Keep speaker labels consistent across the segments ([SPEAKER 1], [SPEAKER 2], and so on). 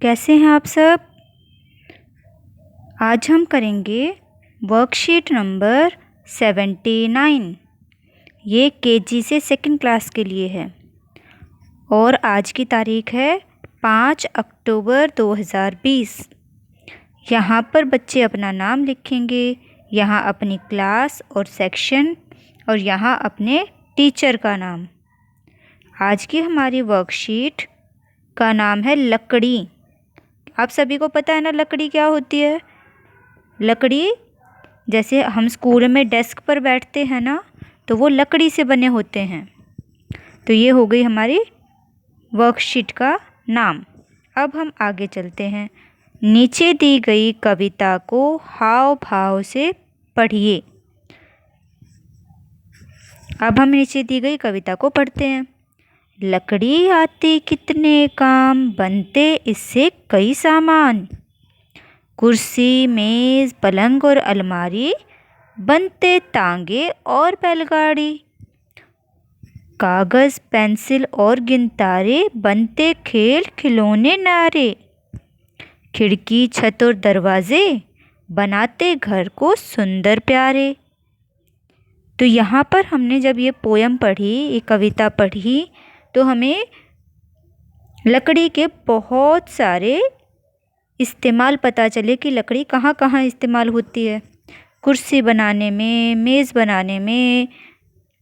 [SPEAKER 1] कैसे हैं आप सब। आज हम करेंगे वर्कशीट नंबर 79। ये केजी से सेकंड क्लास के लिए है और आज की तारीख है 5 अक्टूबर 2020। यहाँ पर बच्चे अपना नाम लिखेंगे, यहाँ अपनी क्लास और सेक्शन और यहाँ अपने टीचर का नाम। आज की हमारी वर्कशीट का नाम है लकड़ी। आप सभी को पता है ना लकड़ी क्या होती है। लकड़ी जैसे हम स्कूल में डेस्क पर बैठते हैं ना, तो वो लकड़ी से बने होते हैं। तो ये हो गई हमारी वर्कशीट का नाम। अब हम आगे चलते हैं। नीचे दी गई कविता को हाव भाव से पढ़िए। अब हम नीचे दी गई कविता को पढ़ते हैं। लकड़ी आती कितने काम, बनते इससे कई सामान। कुर्सी, मेज़, पलंग और अलमारी, बनते तांगे और बैलगाड़ी। कागज़, पेंसिल और गिनतारे, बनते खेल खिलौने नारे। खिड़की, छत और दरवाजे, बनाते घर को सुंदर प्यारे। तो यहाँ पर हमने जब ये पोयम पढ़ी, ये कविता पढ़ी, तो हमें लकड़ी के बहुत सारे इस्तेमाल पता चले कि लकड़ी कहाँ कहाँ इस्तेमाल होती है। कुर्सी बनाने में, मेज़ बनाने में,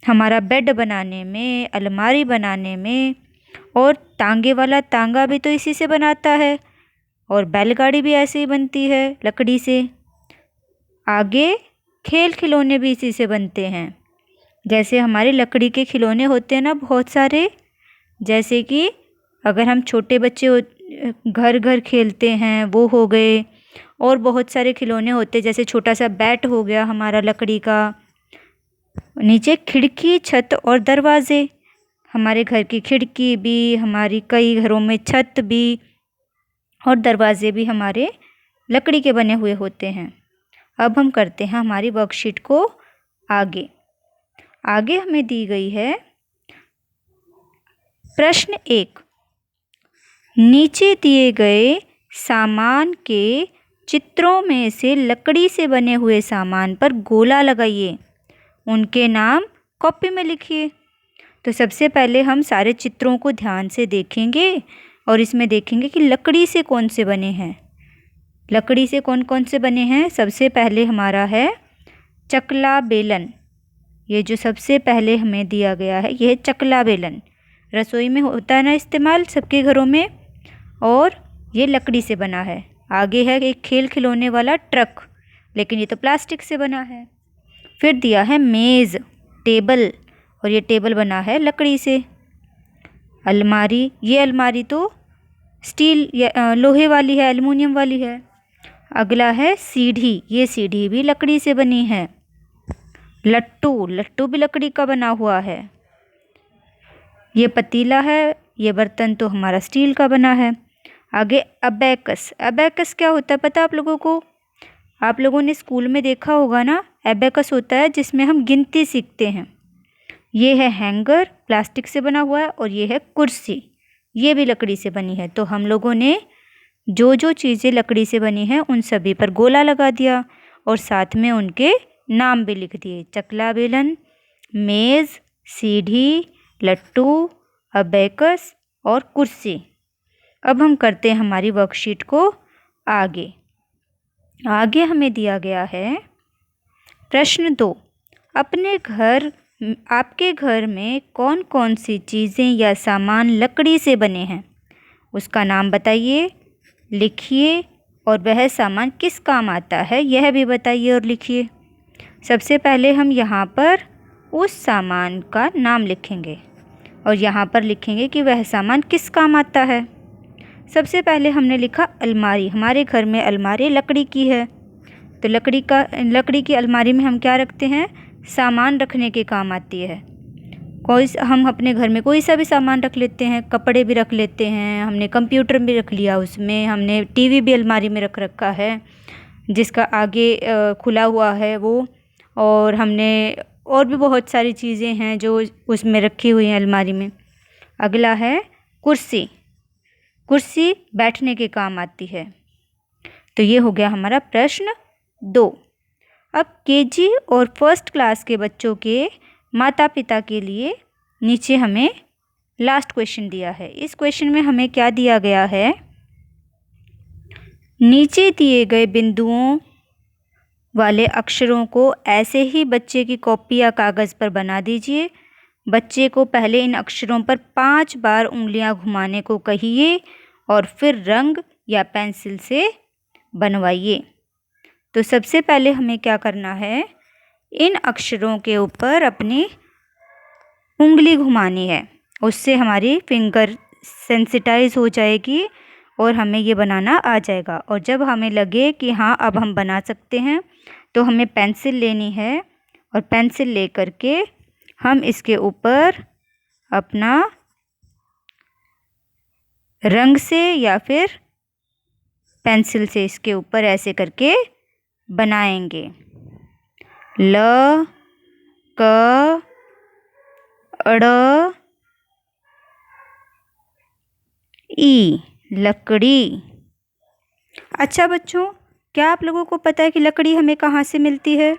[SPEAKER 1] हमारा बेड बनाने में, अलमारी बनाने में, और टांगे वाला तांगा भी तो इसी से बनाता है, और बैलगाड़ी भी ऐसे ही बनती है लकड़ी से। आगे खेल खिलौने भी इसी से बनते हैं। जैसे हमारे लकड़ी के खिलौने होते हैं ना बहुत सारे, जैसे कि अगर हम छोटे बच्चे घर घर खेलते हैं वो हो गए, और बहुत सारे खिलौने होते जैसे छोटा सा बैट हो गया हमारा लकड़ी का। नीचे खिड़की, छत और दरवाजे, हमारे घर की खिड़की भी, हमारी कई घरों में छत भी और दरवाजे भी हमारे लकड़ी के बने हुए होते हैं। अब हम करते हैं हमारी वर्कशीट को आगे। आगे हमें दी गई है प्रश्न 1। नीचे दिए गए सामान के चित्रों में से लकड़ी से बने हुए सामान पर गोला लगाइए। उनके नाम कॉपी में लिखिए। तो सबसे पहले हम सारे चित्रों को ध्यान से देखेंगे और इसमें देखेंगे कि लकड़ी से कौन से बने हैं। लकड़ी से कौन कौन से बने हैं। सबसे पहले हमारा है चकला बेलन। ये जो सबसे पहले हमें दिया गया है, यह चकला बेलन रसोई में होता है ना इस्तेमाल सबके घरों में, और ये लकड़ी से बना है। आगे है एक खेल खिलौने वाला ट्रक, लेकिन ये तो प्लास्टिक से बना है। फिर दिया है मेज़, टेबल, और ये टेबल बना है लकड़ी से। अलमारी, ये अलमारी तो स्टील या लोहे वाली है, एल्युमिनियम वाली है। अगला है सीढ़ी, ये सीढ़ी भी लकड़ी से बनी है। लट्टू, लट्टू भी लकड़ी का बना हुआ है। ये पतीला है, ये बर्तन तो हमारा स्टील का बना है। आगे अबेकस, अबेकस क्या होता है पता आप लोगों को। आप लोगों ने स्कूल में देखा होगा ना, अबेकस होता है जिसमें हम गिनती सीखते हैं। ये है हैंगर, प्लास्टिक से बना हुआ है, और ये है कुर्सी, ये भी लकड़ी से बनी है। तो हम लोगों ने जो जो चीज़ें लकड़ी से बनी हैं उन सभी पर गोला लगा दिया और साथ में उनके नाम भी लिख दिए। चकला बेलन, मेज़, सीढ़ी, लट्टू, अबेकस और कुर्सी। अब हम करते हैं हमारी वर्कशीट को आगे। आगे हमें दिया गया है प्रश्न 2। आपके घर में कौन कौन सी चीज़ें या सामान लकड़ी से बने हैं, उसका नाम बताइए, लिखिए, और वह सामान किस काम आता है यह भी बताइए और लिखिए। सबसे पहले हम यहाँ पर उस सामान का नाम लिखेंगे और यहाँ पर लिखेंगे कि वह सामान किस काम आता है। सबसे पहले हमने लिखा अलमारी। हमारे घर में अलमारी लकड़ी की है, तो लकड़ी की अलमारी में हम क्या रखते हैं, सामान रखने के काम आती है। हम अपने घर में कोई सा भी सामान रख लेते हैं, कपड़े भी रख लेते हैं, हमने कंप्यूटर भी रख लिया उसमें, हमने टीवी भी अलमारी में रख रखा है जिसका आगे खुला हुआ है वो, और हमने और भी बहुत सारी चीज़ें हैं जो उसमें रखी हुई हैं अलमारी में। अगला है कुर्सी। कुर्सी बैठने के काम आती है। तो ये हो गया हमारा प्रश्न 2। अब केजी और फर्स्ट क्लास के बच्चों के माता पिता के लिए नीचे हमें लास्ट क्वेश्चन दिया है। इस क्वेश्चन में हमें क्या दिया गया है, नीचे दिए गए बिंदुओं वाले अक्षरों को ऐसे ही बच्चे की कॉपी या कागज़ पर बना दीजिए। बच्चे को पहले इन अक्षरों पर 5 बार उंगलियां घुमाने को कहिए और फिर रंग या पेंसिल से बनवाइए। तो सबसे पहले हमें क्या करना है, इन अक्षरों के ऊपर अपनी उंगली घुमानी है, उससे हमारी फिंगर सेंसिटाइज हो जाएगी और हमें ये बनाना आ जाएगा। और जब हमें लगे कि हाँ अब हम बना सकते हैं, तो हमें पेंसिल लेनी है और पेंसिल ले करके हम इसके ऊपर अपना रंग से या फिर पेंसिल से इसके ऊपर ऐसे करके बनाएंगे। ल क ड़ ई लकड़ी। अच्छा बच्चों, क्या आप लोगों को पता है कि लकड़ी हमें कहाँ से मिलती है?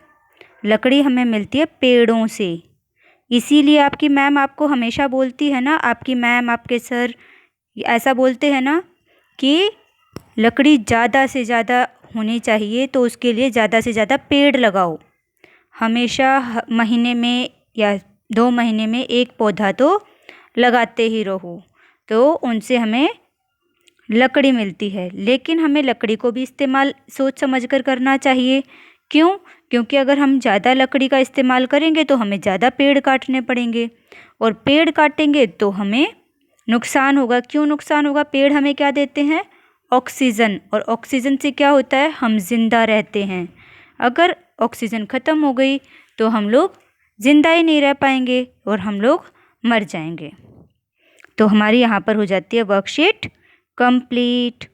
[SPEAKER 1] लकड़ी हमें मिलती है पेड़ों से। इसीलिए आपकी मैम आपको हमेशा बोलती है ना, आपकी मैम आपके सर ऐसा बोलते हैं ना कि लकड़ी ज़्यादा से ज़्यादा होनी चाहिए, तो उसके लिए ज़्यादा से ज़्यादा पेड़ लगाओ। हमेशा महीने में या 2 महीने में एक पौधा तो लगाते ही रहो, तो उनसे हमें लकड़ी मिलती है। लेकिन हमें लकड़ी को भी इस्तेमाल सोच समझ कर करना चाहिए। क्यों? क्योंकि अगर हम ज़्यादा लकड़ी का इस्तेमाल करेंगे तो हमें ज़्यादा पेड़ काटने पड़ेंगे, और पेड़ काटेंगे तो हमें नुकसान होगा। क्यों नुकसान होगा? पेड़ हमें क्या देते हैं? ऑक्सीजन। और ऑक्सीजन से क्या होता है? हम जिंदा रहते हैं। अगर ऑक्सीजन ख़त्म हो गई तो हम लोग जिंदा ही नहीं रह पाएंगे और हम लोग मर जाएंगे। तो हमारी यहाँ पर हो जाती है वर्कशीट कंप्लीट।